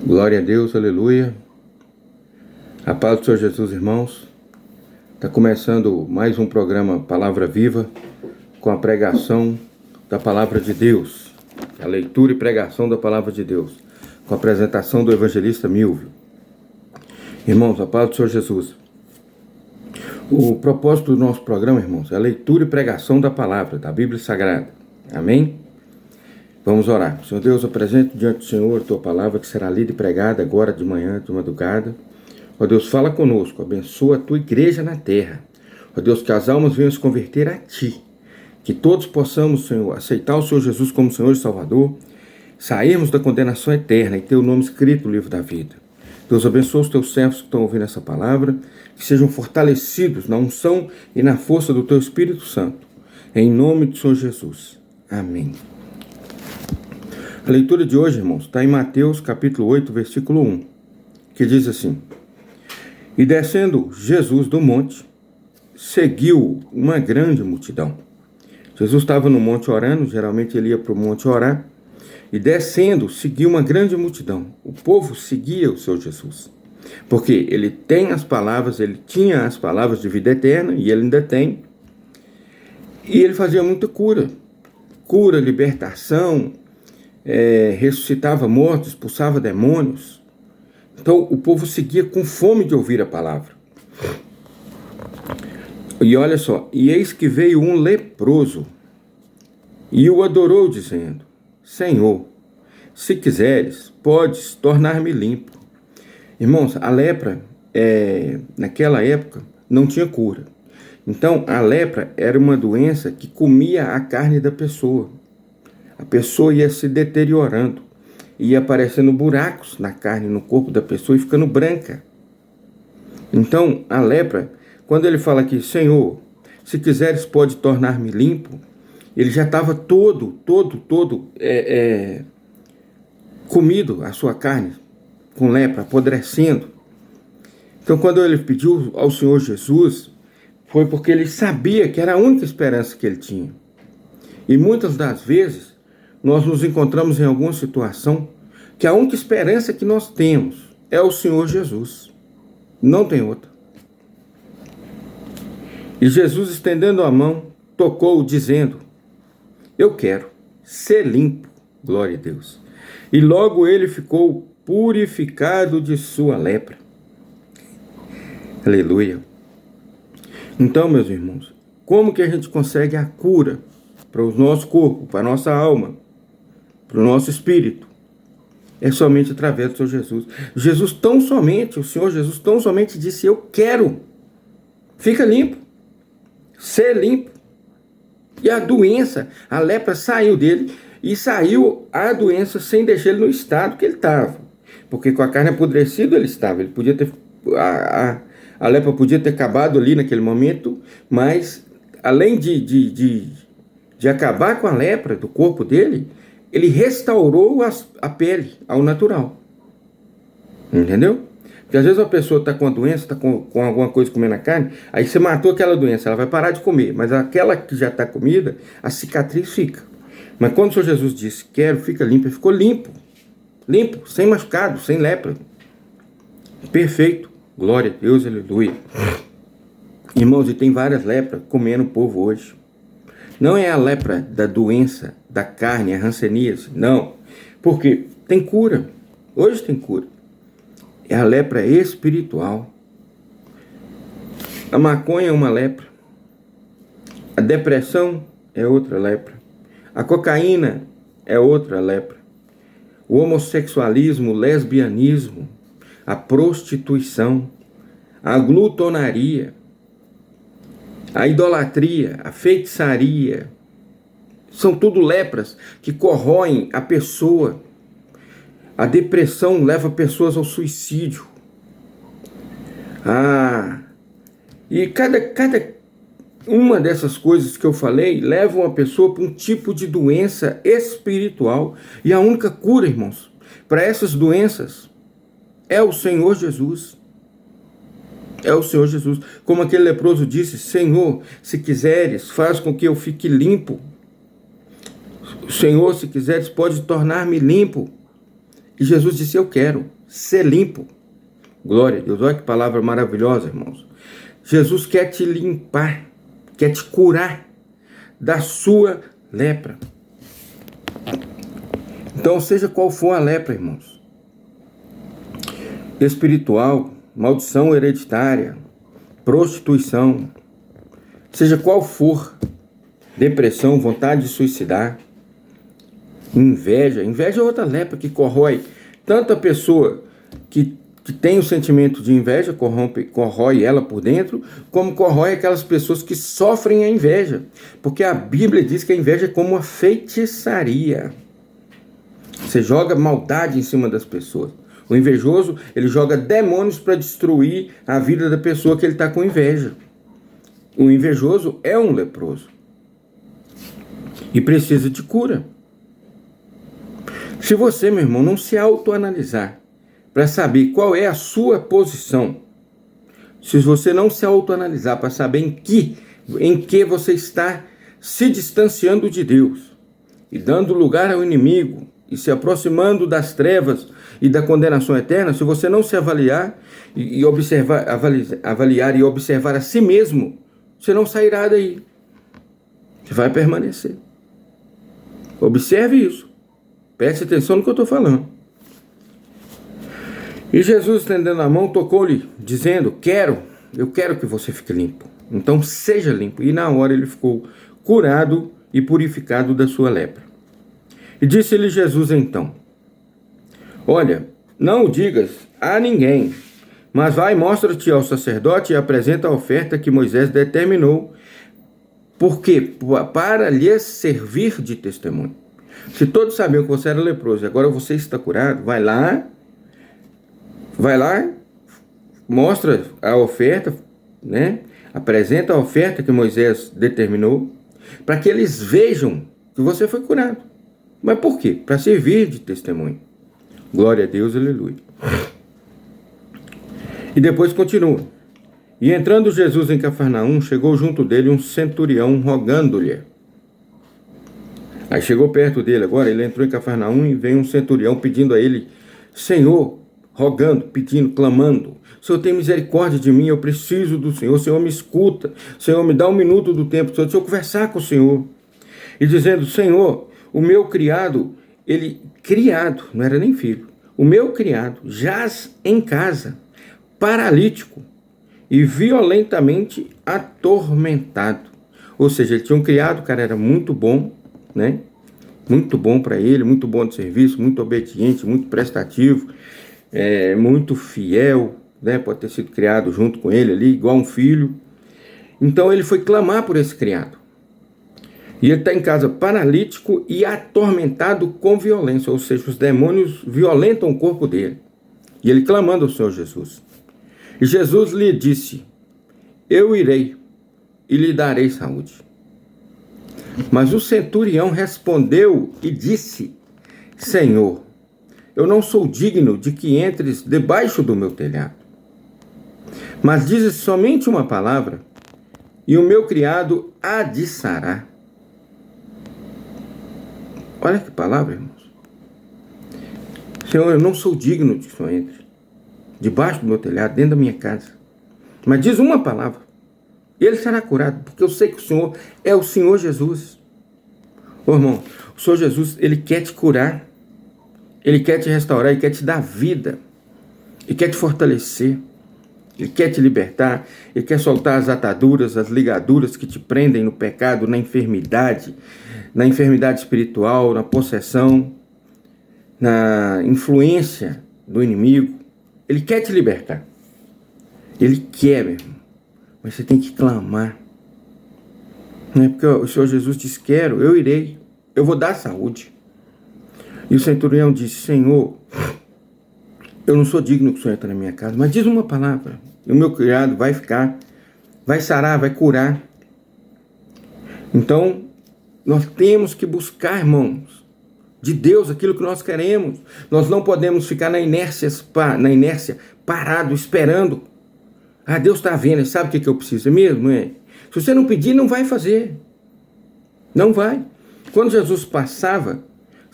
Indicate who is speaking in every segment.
Speaker 1: Glória a Deus, aleluia. A paz do Senhor Jesus, irmãos. Está começando mais um programa Palavra Viva, com a pregação da Palavra de Deus, a leitura e pregação da Palavra de Deus, com a apresentação do evangelista Milvio. Irmãos, a paz do Senhor Jesus. O propósito do nosso programa, irmãos, é a leitura e pregação da Palavra, da Bíblia Sagrada. Amém? Vamos orar. Senhor Deus, eu apresento diante do Senhor a Tua Palavra que será lida e pregada agora de manhã, de madrugada. Ó Deus, fala conosco, abençoa a Tua igreja na terra. Ó Deus, que as almas venham se converter a Ti. Que todos possamos, Senhor, aceitar o Senhor Jesus como Senhor e Salvador, sairmos da condenação eterna e ter o nome escrito no livro da vida. Deus, abençoa os Teus servos que estão ouvindo essa palavra, que sejam fortalecidos na unção e na força do Teu Espírito Santo. Em nome do Senhor Jesus. Amém. A leitura de hoje, irmãos, está em Mateus capítulo 8, versículo 1, que diz assim: E descendo Jesus do monte, seguiu uma grande multidão. Jesus estava no monte orando, geralmente ele ia para o monte orar, e descendo, seguiu uma grande multidão. O povo seguia o Senhor Jesus, porque ele tem as palavras, ele tinha as palavras de vida eterna, e ele ainda tem, e ele fazia muita cura, libertação, ressuscitava mortos, expulsava demônios. Então o povo seguia com fome de ouvir a palavra. E olha só, e eis que veio um leproso e o adorou, dizendo: Senhor, se quiseres, podes tornar-me limpo. Irmãos, a lepra, naquela época, não tinha cura. Então, a lepra era uma doença que comia a carne da pessoa. A pessoa ia se deteriorando, ia aparecendo buracos na carne, no corpo da pessoa e ficando branca. Então, a lepra, quando ele fala aqui, Senhor, se quiseres pode tornar-me limpo, ele já estava todo comido, a sua carne, com lepra, apodrecendo. Então, quando ele pediu ao Senhor Jesus, foi porque ele sabia que era a única esperança que ele tinha. E muitas das vezes, nós nos encontramos em alguma situação que a única esperança que nós temos é o Senhor Jesus. Não tem outra. E Jesus, estendendo a mão, tocou, dizendo: Eu quero ser limpo. Glória a Deus. E logo ele ficou purificado de sua lepra. Aleluia. Então, meus irmãos, como que a gente consegue a cura para o nosso corpo, para a nossa alma, para o nosso espírito? É somente através do Senhor Jesus. O Senhor Jesus tão somente disse: Eu quero. Fica limpo. Ser limpo. E a doença, a lepra saiu dele, e saiu a doença sem deixar ele no estado que ele estava. Porque com a carne apodrecida ele estava. Ele podia ter, a lepra podia ter acabado ali naquele momento, mas além de acabar com a lepra do corpo dele, ele restaurou a pele ao natural. Entendeu? Porque às vezes uma pessoa está com a doença, está com alguma coisa comendo a carne, aí você matou aquela doença, ela vai parar de comer, mas aquela que já está comida, a cicatriz fica. Mas quando o Senhor Jesus disse: Quero, fica limpo, ele ficou limpo, sem machucado, sem lepra. Perfeito. Glória a Deus, aleluia. Irmãos, e tem várias lepras comendo o povo hoje. Não é a lepra da doença, da carne, a hanseníase, não. Porque tem cura. Hoje tem cura. É a lepra espiritual. A maconha é uma lepra. A depressão é outra lepra. A cocaína é outra lepra. O homossexualismo, o lesbianismo, a prostituição, a glutonaria, a idolatria, a feitiçaria, são tudo lepras que corroem a pessoa. A depressão leva pessoas ao suicídio. E cada uma dessas coisas que eu falei leva uma pessoa para um tipo de doença espiritual. E a única cura, irmãos, para essas doenças é o Senhor Jesus. É o Senhor Jesus. Como aquele leproso disse: Senhor, se quiseres, faz com que eu fique limpo. Senhor, se quiseres, pode tornar-me limpo. E Jesus disse: eu quero. ser limpo. Glória a Deus, olha que palavra maravilhosa, irmãos. Jesus quer te limpar, quer te curar da sua lepra. Então, seja qual for a lepra, irmãos, espiritual, maldição hereditária, prostituição, seja qual for, depressão, vontade de suicidar, inveja é outra lepra que corrói tanto a pessoa que tem o sentimento de inveja, corrói ela por dentro, como corrói aquelas pessoas que sofrem a inveja, porque a Bíblia diz que a inveja é como uma feitiçaria. Você joga maldade em cima das pessoas. O invejoso, ele joga demônios para destruir a vida da pessoa que ele está com inveja. O invejoso é um leproso e precisa de cura. Se você, meu irmão, não se autoanalisar para saber qual é a sua posição, se você não se autoanalisar para saber em que você está se distanciando de Deus e dando lugar ao inimigo e se aproximando das trevas e da condenação eterna, se você não se avaliar e avaliar e observar a si mesmo, você não sairá daí. Você vai permanecer. Observe isso. Preste atenção no que eu estou falando. E Jesus, estendendo a mão, tocou-lhe, dizendo: eu quero que você fique limpo. Então seja limpo. E na hora ele ficou curado e purificado da sua lepra. E disse-lhe Jesus então: olha, não o digas a ninguém, mas vai, mostra-te ao sacerdote e apresenta a oferta que Moisés determinou. Por quê? Para lhes servir de testemunho. Se todos sabiam que você era leproso e agora você está curado, vai lá, mostra a oferta, né? Apresenta a oferta que Moisés determinou, para que eles vejam que você foi curado. Mas por quê? Para servir de testemunho. Glória a Deus, aleluia. E depois continua. E entrando Jesus em Cafarnaum, chegou junto dele um centurião rogando-lhe. Aí chegou perto dele agora, ele entrou em Cafarnaum e veio um centurião pedindo a ele: Senhor, rogando, pedindo, clamando: Senhor, tem misericórdia de mim, eu preciso do Senhor, Senhor, me escuta, Senhor, me dá um minuto do tempo, deixa eu conversar com o Senhor. E dizendo: Senhor, o meu criado, criado, não era nem filho, o meu criado jaz em casa, paralítico e violentamente atormentado. Ou seja, ele tinha um criado, o cara era muito bom, né? Muito bom para ele, muito bom de serviço, muito obediente, muito prestativo, muito fiel, né? Pode ter sido criado junto com ele ali, igual um filho. Então ele foi clamar por esse criado. E ele está em casa paralítico e atormentado com violência, ou seja, os demônios violentam o corpo dele. E ele clamando ao Senhor Jesus. E Jesus lhe disse: eu irei e lhe darei saúde. Mas o centurião respondeu e disse: Senhor, eu não sou digno de que entres debaixo do meu telhado. Mas dizes somente uma palavra, e o meu criado há de sarar. Olha que palavra, irmãos. Senhor, eu não sou digno de que o Senhor entre debaixo do meu telhado, dentro da minha casa. Mas diz uma palavra, e ele será curado, porque eu sei que o Senhor é o Senhor Jesus. Ô irmão, o Senhor Jesus, ele quer te curar, ele quer te restaurar, ele quer te dar vida, ele quer te fortalecer, ele quer te libertar, ele quer soltar as ataduras, as ligaduras que te prendem no pecado, na enfermidade espiritual, na possessão, na influência do inimigo. Ele quer te libertar. Ele quer, meu irmão. Mas você tem que clamar. Não é porque o Senhor Jesus diz: quero, eu irei, eu vou dar saúde. E o centurião disse: Senhor, eu não sou digno que o Senhor entre na minha casa, mas diz uma palavra, e o meu criado vai ficar, vai sarar, vai curar. Então, nós temos que buscar, irmãos, de Deus aquilo que nós queremos. Nós não podemos ficar na inércia parado, esperando. Ah, Deus está vendo, sabe o que eu preciso mesmo? Se você não pedir, não vai fazer. Não vai. Quando Jesus passava,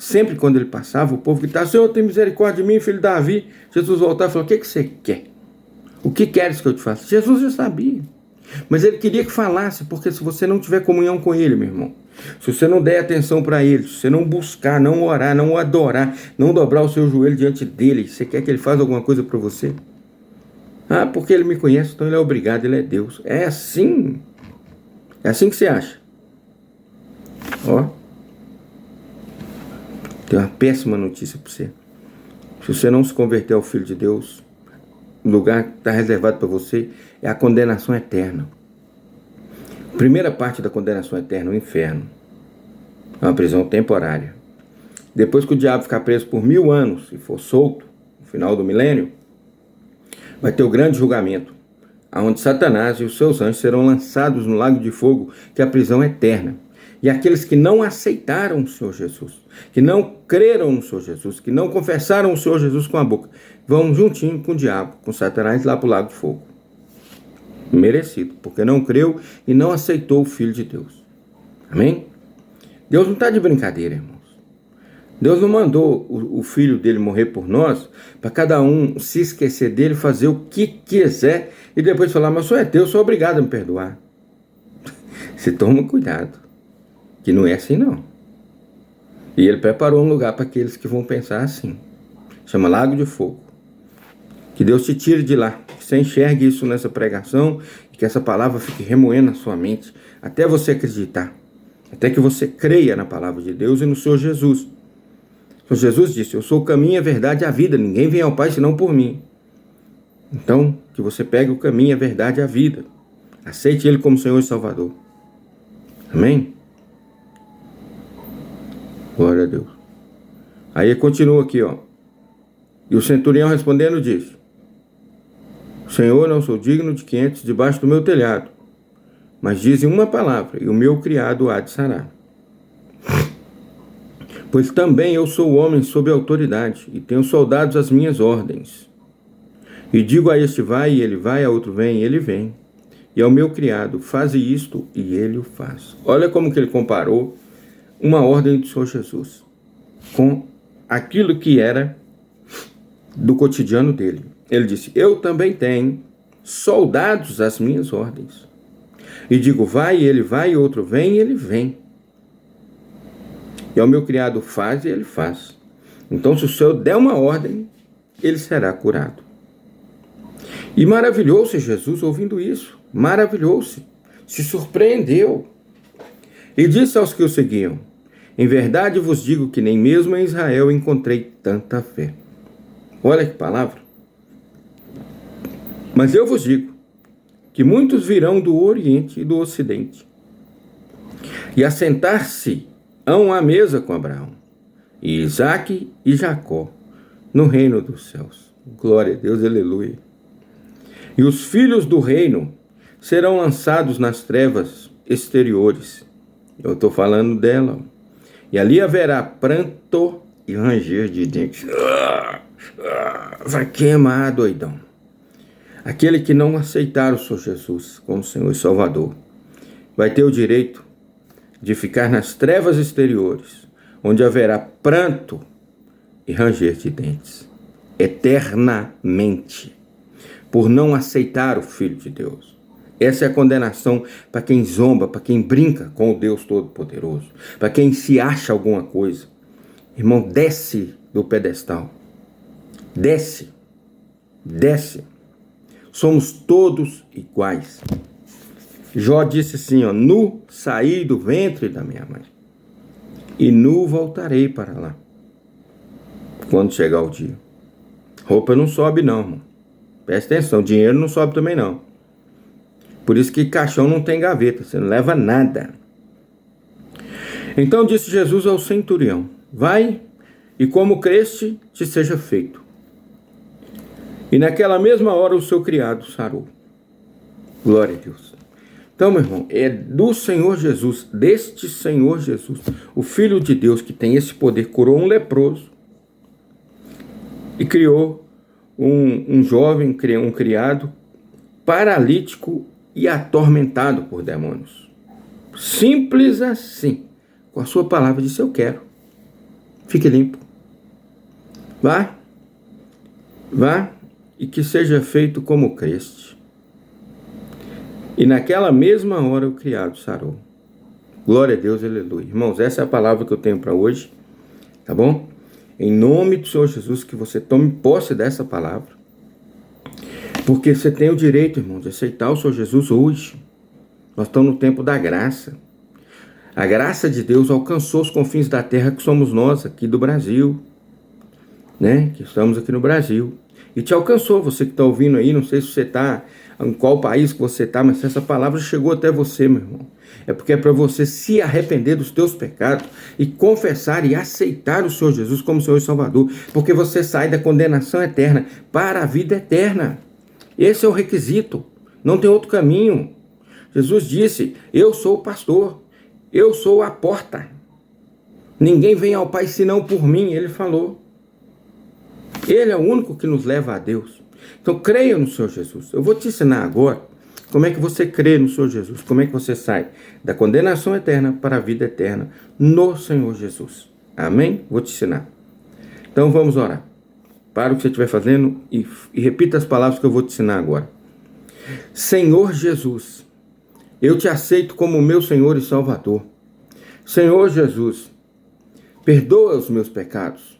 Speaker 1: Sempre quando ele passava, o povo gritava: Senhor, tem misericórdia de mim, filho de Davi. Jesus voltava e falou: o que você quer? O que queres que eu te faça? Jesus já sabia. Mas ele queria que falasse, porque se você não tiver comunhão com ele, meu irmão, se você não der atenção para ele, se você não buscar, não orar, não adorar, não dobrar o seu joelho diante dele, você quer que ele faça alguma coisa para você? Ah, porque ele me conhece, então ele é obrigado, ele é Deus. É assim. É assim que você acha. Ó. Tem uma péssima notícia para você. Se você não se converter ao Filho de Deus, o lugar que está reservado para você é a condenação eterna. Primeira parte da condenação eterna, o inferno. É uma prisão temporária. Depois que o diabo ficar preso por 1000 anos e for solto, no final do milênio, vai ter o grande julgamento, onde Satanás e os seus anjos serão lançados no lago de fogo, que é a prisão eterna. E aqueles que não aceitaram o Senhor Jesus, que não creram no Senhor Jesus, que não confessaram o Senhor Jesus com a boca, vão juntinho com o diabo, com Satanás, lá para o lago de fogo. Merecido, porque não creu e não aceitou o Filho de Deus. Amém? Deus não está de brincadeira, irmãos. Deus não mandou o Filho dele morrer por nós, para cada um se esquecer dele, fazer o que quiser, e depois falar: mas só é Deus, sou obrigado a me perdoar. Se toma cuidado, que não é assim não. E ele preparou um lugar para aqueles que vão pensar assim. Chama Lago de Fogo. Que Deus te tire de lá, que você enxergue isso nessa pregação, e que essa palavra fique remoendo na sua mente, até você acreditar, até que você creia na palavra de Deus e no Senhor Jesus. O Senhor Jesus disse: eu sou o caminho, a verdade e a vida, ninguém vem ao Pai senão por mim. Então, que você pegue o caminho, a verdade e a vida, aceite Ele como Senhor e Salvador. Amém? Glória a Deus. Aí continua aqui, ó. E o centurião respondendo disse: Senhor, não sou digno de que entres debaixo do meu telhado, mas dizem uma palavra, e o meu criado há de sarar. Pois também eu sou homem sob autoridade, e tenho soldados às minhas ordens. E digo a este: vai, e ele vai, a outro: vem, e ele vem. E ao meu criado: faze isto, e ele o faz. Olha como que ele comparou uma ordem do Senhor Jesus com aquilo que era do cotidiano dele. Ele disse: eu também tenho soldados às minhas ordens. E digo: vai, e ele vai, e outro: vem, e ele vem. E ao meu criado: faz, e ele faz. Então, se o Senhor der uma ordem, ele será curado. E maravilhou-se Jesus ouvindo isso. Maravilhou-se. Se surpreendeu. E disse aos que o seguiam: em verdade vos digo que nem mesmo em Israel encontrei tanta fé. Olha que palavra. Mas eu vos digo que muitos virão do Oriente e do Ocidente e assentar-se à mesa com Abraão, e Isaque e Jacó, no reino dos céus. Glória a Deus, aleluia. E os filhos do reino serão lançados nas trevas exteriores. Eu estou falando dela. E ali haverá pranto e ranger de dentes. Vai queimar, doidão. Aquele que não aceitar o Senhor Jesus como Senhor e Salvador vai ter o direito de ficar nas trevas exteriores, onde haverá pranto e ranger de dentes, eternamente, por não aceitar o Filho de Deus. Essa é a condenação para quem zomba, para quem brinca com o Deus Todo-Poderoso, para quem se acha alguma coisa. Irmão, desce do pedestal. Desce. Desce. Somos todos iguais. Jó disse assim, ó: nu saí do ventre da minha mãe, e nu voltarei para lá, quando chegar o dia. Roupa não sobe não, irmão. Presta atenção, dinheiro não sobe também não. Por isso que caixão não tem gaveta, você não leva nada. Então disse Jesus ao centurião: vai, e como creste, te seja feito. E naquela mesma hora o seu criado sarou. Glória a Deus. Então, meu irmão, é do Senhor Jesus, deste Senhor Jesus, o Filho de Deus, que tem esse poder, curou um leproso e criou um jovem, um criado paralítico e atormentado por demônios. Simples assim. Com a sua palavra disse: eu quero. Fique limpo. Vá e que seja feito como creste. E naquela mesma hora o criado sarou. Glória a Deus, aleluia. Irmãos, essa é a palavra que eu tenho para hoje, tá bom? Em nome do Senhor Jesus, que você tome posse dessa palavra. Porque você tem o direito, irmão, de aceitar o Senhor Jesus hoje. Nós estamos no tempo da graça. A graça de Deus alcançou os confins da terra, que somos nós aqui do Brasil, né? Que estamos aqui no Brasil. E te alcançou, você que está ouvindo aí, não sei se você está, em qual país que você está, mas se essa palavra chegou até você, meu irmão, é porque é para você se arrepender dos teus pecados e confessar e aceitar o Senhor Jesus como Senhor e Salvador, porque você sai da condenação eterna para a vida eterna. Esse é o requisito, não tem outro caminho. Jesus disse, eu sou o pastor, eu sou a porta. Ninguém vem ao Pai senão por mim, ele falou. Ele é o único que nos leva a Deus. Então creia no Senhor Jesus. Eu vou te ensinar agora como é que você crê no Senhor Jesus. Como é que você sai da condenação eterna para a vida eterna no Senhor Jesus. Amém? Vou te ensinar. Então vamos orar. Para o que você estiver fazendo e repita as palavras que eu vou te ensinar agora. Senhor Jesus, eu te aceito como meu Senhor e Salvador. Senhor Jesus, perdoa os meus pecados.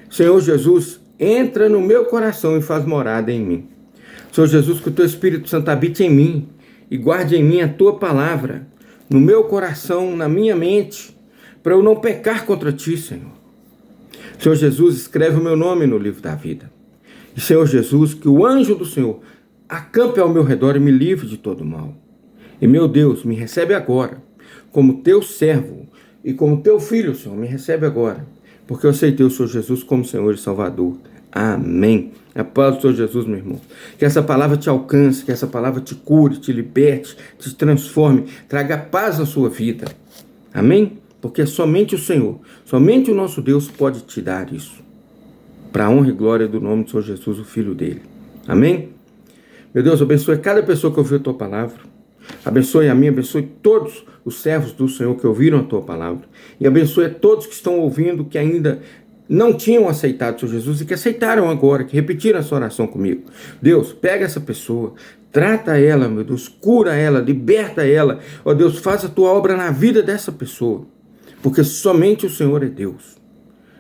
Speaker 1: Senhor Jesus, entra no meu coração e faz morada em mim. Senhor Jesus, que o teu Espírito Santo habite em mim e guarde em mim a tua palavra, no meu coração, na minha mente, para eu não pecar contra ti, Senhor. Senhor Jesus, escreve o meu nome no livro da vida. E Senhor Jesus, que o anjo do Senhor acampe ao meu redor e me livre de todo mal. E meu Deus, me recebe agora, como teu servo e como teu filho, Senhor, me recebe agora, porque eu aceitei o Senhor Jesus como Senhor e Salvador. Amém. A paz do Senhor Jesus, meu irmão. Que essa palavra te alcance, que essa palavra te cure, te liberte, te transforme, traga paz à sua vida. Amém? Porque somente o Senhor, somente o nosso Deus pode te dar isso. Para a honra e glória do nome do Senhor Jesus, o Filho dele. Amém? Meu Deus, abençoe cada pessoa que ouviu a tua palavra. Abençoe a mim, abençoe todos os servos do Senhor que ouviram a tua palavra. E abençoe a todos que estão ouvindo, que ainda não tinham aceitado o Senhor Jesus e que aceitaram agora, que repetiram essa oração comigo. Deus, pega essa pessoa, trata ela, meu Deus, cura ela, liberta ela. Ó Deus, faz a tua obra na vida dessa pessoa, porque somente o Senhor é Deus.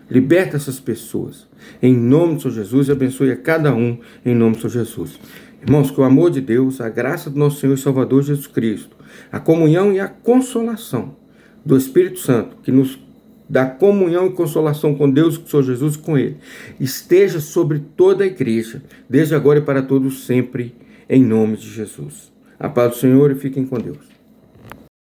Speaker 1: Liberta essas pessoas, em nome do Senhor Jesus, e abençoe a cada um, em nome do Senhor Jesus. Irmãos, que o amor de Deus, a graça do nosso Senhor e Salvador Jesus Cristo, a comunhão e a consolação do Espírito Santo, que nos dá comunhão e consolação com Deus, com o Senhor Jesus e com Ele, esteja sobre toda a igreja, desde agora e para todos sempre, em nome de Jesus. A paz do Senhor e fiquem com Deus.